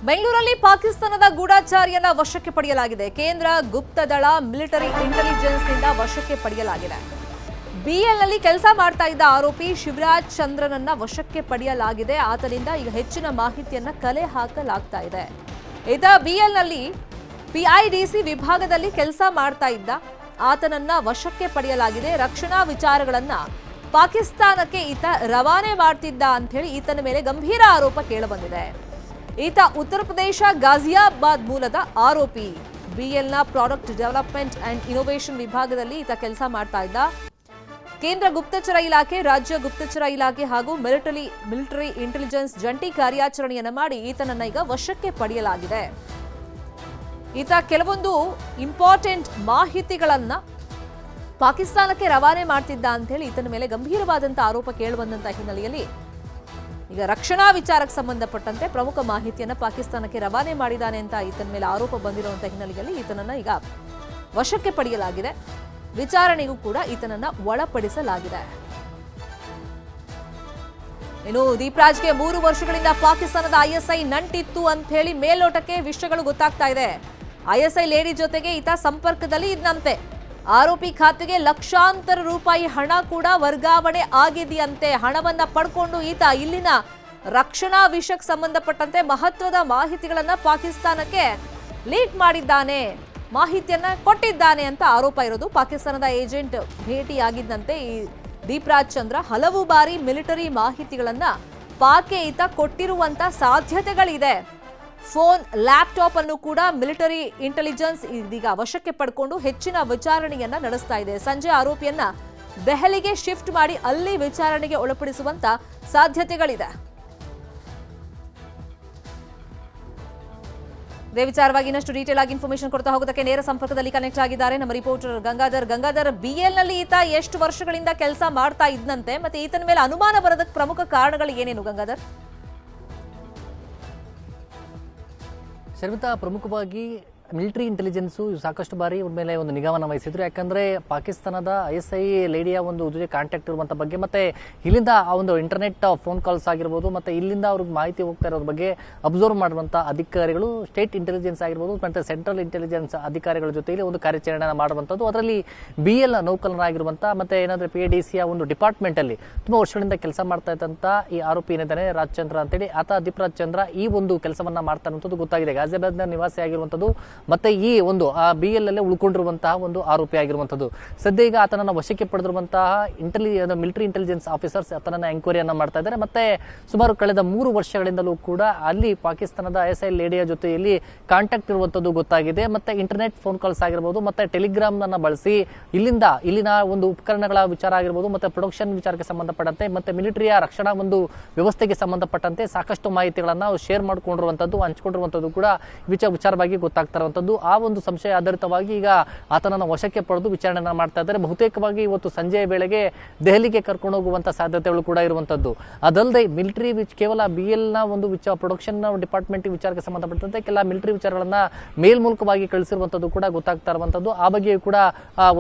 ಬೆಂಗಳೂರಲ್ಲಿ ಪಾಕಿಸ್ತಾನದ ಗೂಢಚಾರಿಯನ್ನ ವಶಕ್ಕೆ ಪಡೆಯಲಾಗಿದೆ. ಕೇಂದ್ರ ಗುಪ್ತದಳ ಮಿಲಿಟರಿ ಇಂಟೆಲಿಜೆನ್ಸ್ನಿಂದ ವಶಕ್ಕೆ ಪಡೆಯಲಾಗಿದೆ. ಬಿಎಲ್ನಲ್ಲಿ ಕೆಲಸ ಮಾಡ್ತಾ ಇದ್ದ ಆರೋಪಿ ಶಿವರಾಜ್ ಚಂದ್ರನನ್ನ ವಶಕ್ಕೆ ಪಡೆಯಲಾಗಿದೆ. ಆತನಿಂದ ಈಗ ಹೆಚ್ಚಿನ ಮಾಹಿತಿಯನ್ನ ಕಲೆ ಹಾಕಲಾಗ್ತಾ ಇದೆ. ಈತ ಬಿಎಲ್ನಲ್ಲಿ ಪಿಐಡಿಸಿ ವಿಭಾಗದಲ್ಲಿ ಕೆಲಸ ಮಾಡ್ತಾ ಇದ್ದ. ಆತನನ್ನ ವಶಕ್ಕೆ ಪಡೆಯಲಾಗಿದೆ. ರಕ್ಷಣಾ ವಿಚಾರಗಳನ್ನ ಪಾಕಿಸ್ತಾನಕ್ಕೆ ಈತ ರವಾನೆ ಮಾಡ್ತಿದ್ದ ಅಂತ ಹೇಳಿ ಈತನ ಮೇಲೆ ಗಂಭೀರ ಆರೋಪ ಕೇಳಿಬಂದಿದೆ. ಈತ ಉತ್ತರ ಪ್ರದೇಶ ಗಾಜಿಯಾಬಾದ್ ಮೂಲದ ಆರೋಪಿ. ಬಿಎಲ್ನ ಪ್ರಾಡಕ್ಟ್ ಡೆವಲಪ್ಮೆಂಟ್ ಅಂಡ್ ಇನೋವೇಷನ್ ವಿಭಾಗದಲ್ಲಿ ಈತ ಕೆಲಸ ಮಾಡ್ತಾ ಇದ್ದ. ಕೇಂದ್ರ ಗುಪ್ತಚರ ಇಲಾಖೆ, ರಾಜ್ಯ ಗುಪ್ತಚರ ಇಲಾಖೆ ಹಾಗೂ ಮಿಲಿಟರಿ ಇಂಟೆಲಿಜೆನ್ಸ್ ಜಂಟಿ ಕಾರ್ಯಾಚರಣೆಯನ್ನು ಮಾಡಿ ಈತನನ್ನ ಈಗ ವಶಕ್ಕೆ ಪಡೆಯಲಾಗಿದೆ. ಈತ ಕೆಲವೊಂದು ಇಂಪಾರ್ಟೆಂಟ್ ಮಾಹಿತಿಗಳನ್ನ ಪಾಕಿಸ್ತಾನಕ್ಕೆ ರವಾನೆ ಮಾಡ್ತಿದ್ದ ಅಂತ ಹೇಳಿ ಈತನ ಮೇಲೆ ಗಂಭೀರವಾದಂತಹ ಆರೋಪ ಕೇಳಿಬಂದಂತ ಹಿನ್ನೆಲೆಯಲ್ಲಿ ಈಗ ರಕ್ಷಣಾ ವಿಚಾರಕ್ಕೆ ಸಂಬಂಧಪಟ್ಟಂತೆ ಪ್ರಮುಖ ಮಾಹಿತಿಯನ್ನು ಪಾಕಿಸ್ತಾನಕ್ಕೆ ರವಾನೆ ಮಾಡಿದ್ದಾನೆ ಅಂತ ಈತನ ಮೇಲೆ ಆರೋಪ ಬಂದಿರುವಂತಹ ಹಿನ್ನೆಲೆಯಲ್ಲಿ ಈತನನ್ನ ಈಗ ವಶಕ್ಕೆ ಪಡೆಯಲಾಗಿದೆ. ವಿಚಾರಣೆಗೂ ಕೂಡ ಈತನನ್ನ ಒಳಪಡಿಸಲಾಗಿದೆ. ಇನ್ನು ದೀಪ್ರಾಜ್ಗೆ 3 ವರ್ಷಗಳಿಂದ ಪಾಕಿಸ್ತಾನದ ಐಎಸ್ಐ ನಂಟಿತ್ತು ಅಂತ ಹೇಳಿ ಮೇಲ್ನೋಟಕ್ಕೆ ವಿಷಯಗಳು ಗೊತ್ತಾಗ್ತಾ ಇದೆ. ಐಎಸ್ಐ ಲೇಡಿ ಜೊತೆಗೆ ಈತ ಸಂಪರ್ಕದಲ್ಲಿ ಇದ್ದಂತೆ. ಆರೋಪಿ ಖಾತೆಗೆ ಲಕ್ಷಾಂತರ ರೂಪಾಯಿ ಹಣ ಕೂಡ ವರ್ಗಾವಣೆ ಆಗಿದೆಯಂತೆ. ಹಣವನ್ನ ಪಡ್ಕೊಂಡು ಈತ ಇಲ್ಲಿನ ರಕ್ಷಣಾ ವಿಷಯಕ್ಕೆ ಸಂಬಂಧಪಟ್ಟಂತೆ ಮಹತ್ವದ ಮಾಹಿತಿಗಳನ್ನ ಪಾಕಿಸ್ತಾನಕ್ಕೆ ಲೀಕ್ ಮಾಡಿದ್ದಾನೆ, ಮಾಹಿತಿಯನ್ನ ಕೊಟ್ಟಿದ್ದಾನೆ ಅಂತ ಆರೋಪ ಇರೋದು. ಪಾಕಿಸ್ತಾನದ ಏಜೆಂಟ್ ಭೇಟಿಯಾಗಿದ್ದಂತೆ ಈ ದೀಪ್ರಾಜ್ ಚಂದ್ರ ಹಲವು ಬಾರಿ ಮಿಲಿಟರಿ ಮಾಹಿತಿಗಳನ್ನ ಪಾಕ್ಗೆ ಈತ ಕೊಟ್ಟಿರುವಂತ ಸಾಧ್ಯತೆಗಳಿದೆ. ಫೋನ್, ಲ್ಯಾಪ್ಟಾಪ್ ಅನ್ನು ಕೂಡ ಮಿಲಿಟರಿ ಇಂಟೆಲಿಜೆನ್ಸ್ ಇದೀಗ ವಶಕ್ಕೆ ಪಡ್ಕೊಂಡು ಹೆಚ್ಚಿನ ವಿಚಾರಣೆಯನ್ನ ನಡೆಸ್ತಾ ಇದೆ. ಸಂಜೆ ಆರೋಪಿಯನ್ನ ದೆಹಲಿಗೆ ಶಿಫ್ಟ್ ಮಾಡಿ ಅಲ್ಲಿ ವಿಚಾರಣೆಗೆ ಒಳಪಡಿಸುವಂತ ಸಾಧ್ಯತೆಗಳಿದೆ. ಇದೇ ವಿಚಾರವಾಗಿ ಇನ್ನಷ್ಟು ಡೀಟೇಲ್ ಆಗಿ ಇನ್ಫಾರ್ಮೇಶನ್ ಕೊಡ್ತಾ ಹೋಗೋದಕ್ಕೆ ನೇರ ಸಂಪರ್ಕದಲ್ಲಿ ಕನೆಕ್ಟ್ ಆಗಿದ್ದಾರೆ ನಮ್ಮ ರಿಪೋರ್ಟರ್ ಗಂಗಾಧರ್. ಬಿಎಲ್ನಲ್ಲಿ ಈತ ಎಷ್ಟು ವರ್ಷಗಳಿಂದ ಕೆಲಸ ಮಾಡ್ತಾ ಇದ್ದಂತೆ, ಮತ್ತೆ ಈತನ ಮೇಲೆ ಅನುಮಾನ ಬರೋದಕ್ಕೆ ಪ್ರಮುಖ ಕಾರಣಗಳು ಏನೇನು ಗಂಗಾಧರ್? ಶರ್ಮಿತಾ, ಪ್ರಮುಖವಾಗಿ ಮಿಲಿಟರಿ ಇಂಟೆಲಿಜೆನ್ಸು ಸಾಕಷ್ಟು ಬಾರಿ ಇವ್ರ ಮೇಲೆ ಒಂದು ನಿಗಾವನ್ನು ವಹಿಸಿದ್ರು. ಯಾಕಂದರೆ ಪಾಕಿಸ್ತಾನದ ಐಎಸ್ಐ ಲೇಡಿಯ ಒಂದು ಜೊತೆ ಕಾಂಟ್ಯಾಕ್ಟ್ ಇರುವಂಥ ಬಗ್ಗೆ, ಮತ್ತು ಇಲ್ಲಿಂದ ಆ ಒಂದು ಇಂಟರ್ನೆಟ್ ಫೋನ್ ಕಾಲ್ಸ್ ಆಗಿರ್ಬೋದು, ಮತ್ತು ಇಲ್ಲಿಂದ ಅವ್ರಿಗೆ ಮಾಹಿತಿ ಹೋಗ್ತಾ ಇರೋದ್ರ ಬಗ್ಗೆ ಅಬ್ಸರ್ವ್ ಮಾಡುವಂಥ ಅಧಿಕಾರಿಗಳು, ಸ್ಟೇಟ್ ಇಂಟೆಲಿಜೆನ್ಸ್ ಆಗಿರ್ಬೋದು ಮತ್ತು ಸೆಂಟ್ರಲ್ ಇಂಟೆಲಿಜೆನ್ಸ್ ಅಧಿಕಾರಿಗಳ ಜೊತೆಯಲ್ಲಿ ಒಂದು ಕಾರ್ಯಾಚರಣೆಯನ್ನು ಮಾಡುವಂಥದ್ದು. ಅದರಲ್ಲಿ BL ನೌಕರನಾಗಿರುವಂಥ ಮತ್ತು ಏನಾದರೂ PIDCಯ ಒಂದು ಡಿಪಾರ್ಟ್ಮೆಂಟಲ್ಲಿ ತುಂಬ ವರ್ಷಗಳಿಂದ ಕೆಲಸ ಮಾಡ್ತಾ ಇದ್ದಂಥ ಈ ಆರೋಪಿ ಏನಿದ್ದಾನೆ ರಾಜಚಂದ್ರ ಅಂತೇಳಿ, ಆತ ದೀಪ್ರಾಜ್ ಚಂದ್ರ ಈ ಒಂದು ಕೆಲಸವನ್ನು ಮಾಡ್ತಾ ಇರುವಂಥದ್ದು ಗೊತ್ತಾಗಿದೆ. ಗಾಜಿಯಾಬಾದ್ನ ನಿವಾಸಿ ಆಗಿರುವಂಥದ್ದು ಮತ್ತೆ ಈ ಒಂದು ಆ BL ಅಲ್ಲೇ ಉಳ್ಕೊಂಡಿರುವಂತಹ ಒಂದು ಆರೋಪಿ ಆಗಿರುವಂಥದ್ದು. ಸದ್ಯ ಈಗ ಆತನನ್ನು ವಶಕ್ಕೆ ಪಡೆದಿರುವಂತಹ ಮಿಲಿಟರಿ ಇಂಟೆಲಿಜೆನ್ಸ್ ಆಫೀಸರ್ಸ್ ಆತನನ್ನ ಎಂಕ್ವೈರಿಯನ್ನ ಮಾಡ್ತಾ ಇದ್ದಾರೆ. ಮತ್ತೆ ಸುಮಾರು ಕಳೆದ 3 ವರ್ಷಗಳಿಂದಲೂ ಕೂಡ ಅಲ್ಲಿ ಪಾಕಿಸ್ತಾನದ ಐಎಸ್ಐ ಲೇಡಿಯ ಜೊತೆಯಲ್ಲಿ ಕಾಂಟ್ಯಾಕ್ಟ್ ಇರುವಂಥದ್ದು ಗೊತ್ತಾಗಿದೆ. ಮತ್ತೆ ಇಂಟರ್ನೆಟ್ ಫೋನ್ ಕಾಲ್ಸ್ ಆಗಿರ್ಬೋದು, ಮತ್ತೆ ಟೆಲಿಗ್ರಾಮ್ ಅನ್ನ ಬಳಸಿ ಇಲ್ಲಿನ ಒಂದು ಉಪಕರಣಗಳ ವಿಚಾರ ಆಗಿರ್ಬೋದು, ಮತ್ತೆ ಪ್ರೊಡಕ್ಷನ್ ವಿಚಾರಕ್ಕೆ ಸಂಬಂಧಪಟ್ಟಂತೆ, ಮತ್ತೆ ಮಿಲಿಟರಿಯ ರಕ್ಷಣಾ ಒಂದು ವ್ಯವಸ್ಥೆಗೆ ಸಂಬಂಧಪಟ್ಟಂತೆ ಸಾಕಷ್ಟು ಮಾಹಿತಿಗಳನ್ನ ಶೇರ್ ಮಾಡಿಕೊಂಡಿರುವಂಥದ್ದು, ಹಂಚಿಕೊಂಡಿರುವಂಥದ್ದು ಕೂಡ ವಿಚಾರವಾಗಿ ಗೊತ್ತಾಗ್ತಾ ಇರುವಂಥದ್ದು. ಆ ಒಂದು ಸಂಶಯ ಆಧಾರಿತವಾಗಿ ಈಗ ಆತನನ್ನು ವಶಕ್ಕೆ ಪಡೆದು ವಿಚಾರಣೆಯನ್ನು ಮಾಡ್ತಾ ಇದ್ದಾರೆ. ಬಹುತೇಕವಾಗಿ ಇವತ್ತು ಸಂಜೆಯ ವೇಳೆಗೆ ದೆಹಲಿಗೆ ಕರ್ಕೊಂಡು ಹೋಗುವಂತ ಸಾಧ್ಯತೆಗಳು ಕೂಡ ಇರುವಂತದ್ದು. ಅದಲ್ಲದೆ ಮಿಲಿಟರಿ ಕೇವಲ BLನ ಒಂದು ಪ್ರೊಡಕ್ಷನ್ ಡಿಪಾರ್ಟ್ಮೆಂಟ್ ವಿಚಾರಕ್ಕೆ ಸಂಬಂಧಪಟ್ಟಂತೆ ಕೆಲ ಮಿಲಿಟರಿ ವಿಚಾರಗಳನ್ನ ಮೇಲ್ಮೂಲಕವಾಗಿ ಕಳಿಸಿರುವಂತದ್ದು ಕೂಡ ಗೊತ್ತಾಗ್ತಾ ಇರುವಂತದ್ದು. ಆ ಬಗ್ಗೆ ಕೂಡ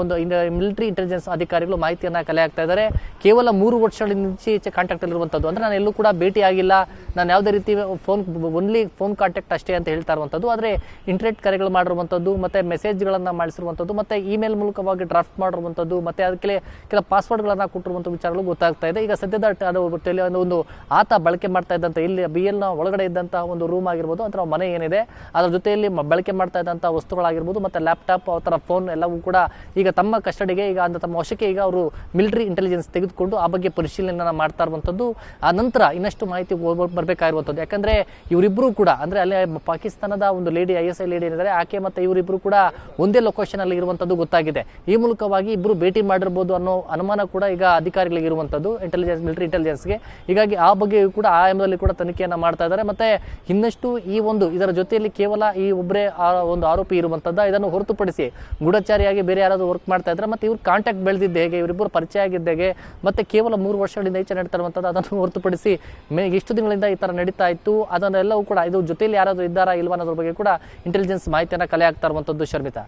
ಒಂದು ಮಿಲಿಟರಿ ಇಂಟೆಲಿಜೆನ್ಸ್ ಅಧಿಕಾರಿಗಳು ಮಾಹಿತಿಯನ್ನ ಕಲೆ ಹಾಕ್ತಾ ಇದ್ದಾರೆ. ಕೇವಲ 3 ವರ್ಷಗಳಿಂದ ಈಚೆ ಕಾಂಟ್ಯಾಕ್ಟ್ ಅಲ್ಲಿರುವಂತದ್ದು. ಅಂದ್ರೆ ನಾನು ಎಲ್ಲೂ ಕೂಡ ಭೇಟಿ ಆಗಿಲ್ಲ, ನಾನು ಯಾವುದೇ ರೀತಿ ಓನ್ಲಿ ಫೋನ್ ಕಾಂಟ್ಯಾಕ್ಟ್ ಅಷ್ಟೇ ಅಂತ ಹೇಳ್ತಾ ಇರುವಂತದ್ದು. ಆದ್ರೆ ಇಂಟರ್ನೆಟ್ ಕರೆಗಳು ಮಾಡಿರುವಂಥದ್ದು, ಮತ್ತೆ ಮೆಸೇಜ್ಗಳನ್ನು ಮಾಡಿಸಿರುವಂಥದ್ದು, ಮತ್ತೆ ಇಮೇಲ್ ಮೂಲಕವಾಗಿ ಡ್ರಾಫ್ಟ್ ಮಾಡಿರುವಂಥದ್ದು, ಮತ್ತೆ ಅದಕ್ಕೆ ಕೆಲ ಪಾಸ್ವರ್ಡ್ಗಳನ್ನು ಕೊಟ್ಟಿರುವಂಥ ವಿಚಾರಗಳು ಗೊತ್ತಾಗ್ತಾ ಇದೆ. ಈಗ ಸದ್ಯದ ಒಂದು ಆತ ಬಳಕೆ ಮಾಡ್ತಾ ಇದ್ದಂಥ ಇಲ್ಲಿ BLನ ಒಳಗಡೆ ಇದ್ದಂತಹ ಒಂದು ರೂಮ್ ಆಗಿರ್ಬೋದು ಅಥವಾ ಮನೆ ಏನಿದೆ ಅದರ ಜೊತೆಯಲ್ಲಿ ಬಳಕೆ ಮಾಡ್ತಾ ಇದ್ದಂಥ ವಸ್ತುಗಳಾಗಿರ್ಬೋದು, ಮತ್ತೆ ಲ್ಯಾಪ್ಟಾಪ್, ಅವರ ಫೋನ್ ಎಲ್ಲವೂ ಕೂಡ ಈಗ ತಮ್ಮ ಕಸ್ಟಡಿಗೆ ಈಗ ತಮ್ಮ ವಶಕ್ಕೆ ಈಗ ಅವರು ಮಿಲಿಟರಿ ಇಂಟೆಲಿಜೆನ್ಸ್ ತೆಗೆದುಕೊಂಡು ಆ ಬಗ್ಗೆ ಪರಿಶೀಲನೆ ಮಾಡ್ತಾ ಇರುವಂಥದ್ದು. ಆ ನಂತರ ಇನ್ನಷ್ಟು ಮಾಹಿತಿ ಬರಬೇಕಾಗಿರುವಂಥದ್ದು. ಯಾಕಂದ್ರೆ ಇವರಿಬ್ಬರು ಕೂಡ ಅಂದ್ರೆ ಅಲ್ಲಿ ಪಾಕಿಸ್ತಾನದ ಒಂದು ಲೇಡಿ ಐಎಸ್ಐ ಲೇಡಿ ಏನಿದ್ದಾರೆ ಆಕೆ ಮತ್ತೆ ಇವರಿಬ್ರು ಕೂಡ ಒಂದೇ ಲೊಕೇಶನ್ ಅಲ್ಲಿ ಇರುವಂತದ್ದು ಗೊತ್ತಾಗಿದೆ. ಈ ಮೂಲಕವಾಗಿ ಇಬ್ರು ಭೇಟಿ ಮಾಡಿರಬಹುದು ಅನ್ನೋ ಅನುಮಾನ ಕೂಡ ಈಗ ಅಧಿಕಾರಿಗಳಿಗೆ ಇರುವಂತದ್ದು ಮಿಲಿಟರಿ ಇಂಟೆಲಿಜೆನ್ಸ್ಗೆ. ಹೀಗಾಗಿ ಆ ಬಗ್ಗೆ ಕೂಡ ಆ ಎಂಬುದಲ್ಲಿ ಕೂಡ ತನಿಖೆಯನ್ನ ಮಾಡ್ತಾ ಇದ್ದಾರೆ. ಮತ್ತೆ ಇನ್ನಷ್ಟು ಇದರ ಜೊತೆಯಲ್ಲಿ ಕೇವಲ ಈ ಒಬ್ಬರೇ ಒಂದು ಆರೋಪಿ ಇರುವಂತದ್ದು, ಇದನ್ನು ಹೊರತುಪಡಿಸಿ ಗೂಢಚಾರಿಯಾಗಿ ಬೇರೆ ಯಾರಾದ್ರೂ ವರ್ಕ್ ಮಾಡ್ತಾ ಇದ್ದಾರೆ, ಮತ್ತೆ ಇವ್ರು ಕಾಂಟ್ಯಾಕ್ಟ್ ಬೆಳೆದಿದ್ದೆ ಹೇಗೆ, ಇವರಿಬ್ಬರು ಪರಿಚಯ ಆಗಿದ್ದ ಹೇಗೆ, ಮತ್ತೆ ಕೇವಲ 3 ವರ್ಷಗಳಿಂದ ಈಚೆ ನಡೀತಾ ಇರುವಂತದ್ದು, ಅದನ್ನು ಹೊರತುಪಡಿಸಿ ಎಷ್ಟು ದಿನಗಳಿಂದ ಈ ತರ ನಡೀತಾ ಇತ್ತು ಅದನ್ನೆಲ್ಲವೂ ಕೂಡ ಇದು ಜೊತೆಯಲ್ಲಿ ಯಾರಾದ್ರೂ ಇದ್ದಾರಾ ಇಲ್ವಾ ಅನ್ನೋದ್ರ ಬಗ್ಗೆ ಕೂಡ ಇಂಟೆಲಿಜೆನ್ಸ್ ಮಾಹಿತಿಯನ್ನ ಕಲೆ ಆಗ್ತಾ ಇರುವಂತದ್ದು. ಶರ್ಮಿತಾ.